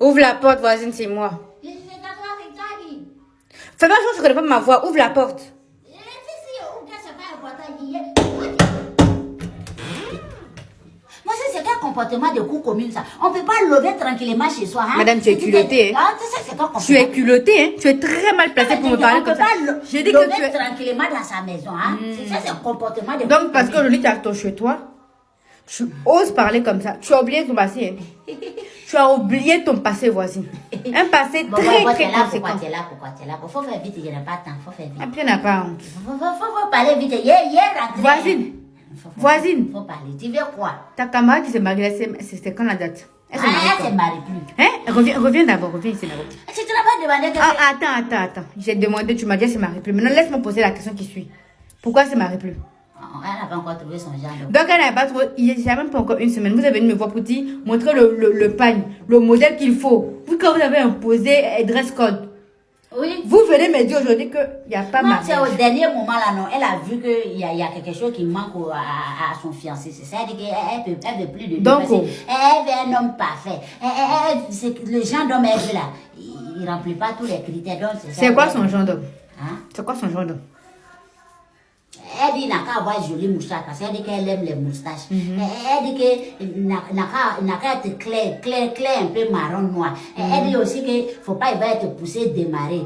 Ouvre la porte, voisine, c'est moi. Fais pas genre, je connais pas ma voix. Ouvre la porte. Moi, c'est quel comportement de coup commune ça? On peut pas lever tranquillement chez soi. Hein? Madame, tu es culottée. Hein? Tu es culottée. Hein? Tu es très mal placée pour me parler comme ça. J'ai dit que tu es tranquillement dans sa maison. Hein? Ça, c'est un comportement de donc, parce qu'aujourd'hui, tu as ton chez toi, tu oses parler comme ça. Tu as oublié ton passé. Hein? Tu as oublié ton passé, voisine. Un passé très conséquent. Pourquoi tu es là? Faut faire vite, il n'y a pas de temps. Faut faire vite. Après, n'a pas honte. Faut parler vite. Hier, voisine. Voisine. Faut parler. Tu veux quoi? Ta camarade qui s'est mariée, c'était quand la date? Elle s'est mariée plus. Hein? Reviens d'abord, reviens ici d'abord. Tu ne l'as pas demandé que... Attends. J'ai demandé, tu m'as dit elle s'est mariée plus. Maintenant, laisse-moi poser la question qui suit. Pourquoi elle s'est mariée plus? Elle n'a pas encore trouvé son genre. Donc, elle n'a pas trouvé. Il n'y a même pas encore une semaine. Vous êtes venu me voir pour dire, montrer le pagne, le modèle qu'il faut. Vous, quand vous avez imposé dress code, oui. Vous venez me dire aujourd'hui qu'il n'y a pas mariage. Non, c'est au dernier moment là, non. Elle a vu qu'il y a quelque chose qui manque à son fiancé. C'est ça, elle dit qu'elle veut plus de lui. Donc, elle veut un homme parfait. Le genre d'homme elle veut là, il ne remplit pas tous les critères. C'est quoi son genre d'homme? Hein? C'est quoi son genre d'homme? Elle dit qu'il n'a qu'à avoir jolie moustache parce qu'elle dit qu'elle aime les moustaches. Elle dit qu'il n'a qu'à être clair, un peu marron noir. Elle dit aussi qu'il ne faut pas être poussé, démarrer.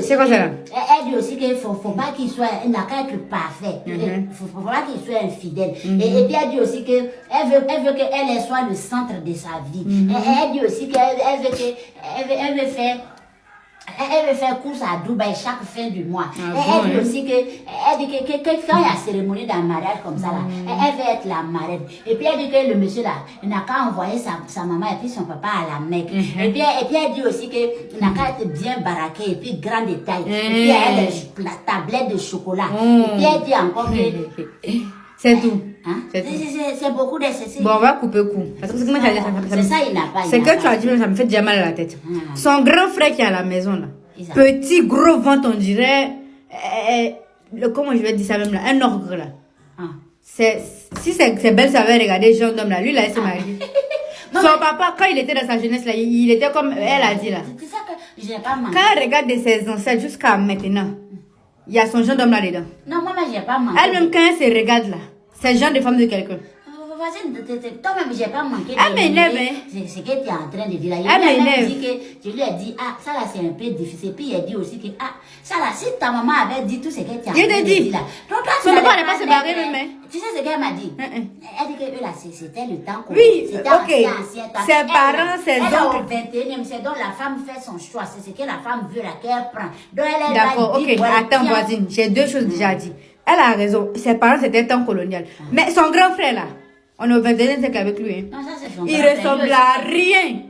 C'est quoi ça là? Elle dit aussi qu'il ne faut pas qu'il soit, il n'a qu'à être parfait. Il ne faut pas qu'il soit infidèle. Et puis elle dit aussi qu'elle veut qu'elle soit le centre de sa vie. Elle dit aussi qu'elle veut faire... Elle veut faire course à Dubaï chaque fin du mois. Elle dit aussi que quand il y a cérémonie d'un mariage comme ça, là, elle veut être la marraine. Et puis elle dit que le monsieur là, il n'a qu'à envoyer sa maman et puis son papa à la Mecque. Et puis elle dit aussi qu'il n'a qu'à être bien baraqué et puis grande de taille. Et puis elle a la tablette de chocolat. Et puis elle dit encore que... C'est tout. Hein? C'est beaucoup de ceci. Bon, on va couper coup. Parce que c'est ça, il n'a pas. C'est que tu as dit, ça me fait déjà mal à la tête. Son grand frère qui est à la maison, là. Petit, gros ventre, on dirait. Comment je vais dire ça même là? Un ogre, là. Si c'est belle, ça va regarder les gens d'homme là. Lui, là, il s'est marié. Son papa, quand il était dans sa jeunesse, là, il était comme elle a dit là. C'est ça que je n'ai pas manqué. Quand elle regarde de ses ancêtres jusqu'à maintenant, il y a son genre d'homme là dedans. Non, moi, je n'ai pas manqué. Elle-même, quand elle se regarde là, c'est le genre de femme de quelqu'un. Toi-même, je n'ai pas manqué. Elle m'énerve, hein. C'est ce que tu es en train de dire là. Elle m'énerve. Je lui ai dit, ah, ça là, c'est un peu difficile. Puis il a dit aussi que, ah, ça là, si ta maman avait dit tout ce que tu as dit là. Son papa n'est pas se barrer même. Tu sais ce qu'elle m'a dit? Elle dit que eux là, c'était le temps qu'on... Oui, ok. Ses parents, ses oncles. Elle est au 21e siècle, donc la femme fait son choix. C'est ce que la femme veut là, qu'elle prend. Donc elle d'accord, ok. Attends, voisine, j'ai deux choses déjà dit. Elle a raison. Ses parents, c'était le temps colonial. Mais son grand frère là, on est au 21e siècle avec lui. Hein. Non, ça, c'est son il ressemble à rien.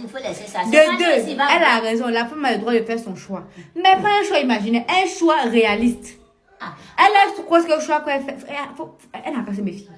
Il faut laisser ça. De deux, elle a raison. La femme a le droit de faire son choix. Mais pas un choix imaginé, un choix réaliste. Elle a quoi ce que le choix qu'elle fait. Elle n'a qu'à se méfier.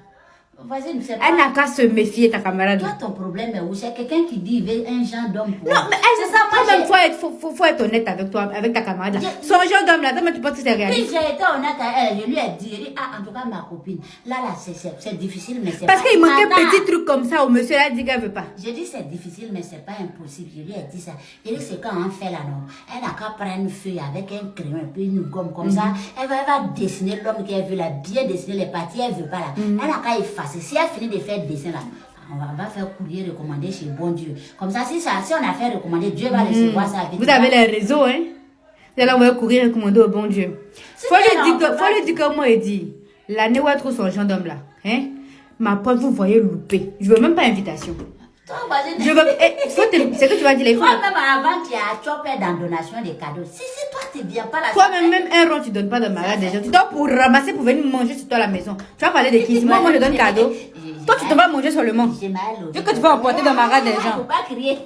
Elle n'a qu'à se méfier, ta camarade. Toi, ton problème est où? C'est quelqu'un qui dit qu'il veut un genre d'homme pour... Non, mais c'est ça, moi-même, faut être honnête avec toi, avec ta camarade. Son genre d'homme là, tu penses que c'est réaliste? Oui, j'ai été honnête à elle. Je lui ai dit, ah, en tout cas, ma copine, là, c'est difficile, mais c'est pas... Parce qu'il manquait un petit truc comme ça au monsieur, elle a dit qu'elle veut pas. J'ai dit, c'est difficile, mais c'est pas impossible. Je lui ai dit ça. J'ai dit, c'est quand on fait là, non? Elle n'a qu'à prendre une feuille avec un crayon et puis une gomme comme ça. Elle va dessiner l'homme qu'elle veut, là, bien dessiner les parties, elle veut pas là. Elle n'a qu'à effacer. Si elle finit de faire le dessin là, on va faire courrier recommandé chez bon Dieu. Comme ça, si on a fait recommander, Dieu va recevoir ça. Vous avez les réseaux, hein? Vous allez envoyer courrier recommandé au bon Dieu. Faut lui dire comme moi, il dit, l'année où elle trouve son genre d'homme là, hein? Ma pote, vous voyez louper. Je veux même pas invitation. Je veux... C'est que tu vas dire les fois. Toi-même, avant, tu as chopé dans donation des cadeaux. Si toi, tu ne viens pas là. Toi-même, un rond, tu ne donnes pas de malade des gens. Tu dois pour ramasser, pour venir manger sur toi à la maison. Tu vas parler de qui? Moi, je donne cadeau. Toi, tu te vas manger seulement. Vu que tu vas emporter dans ma rade des gens. Il ne faut pas crier.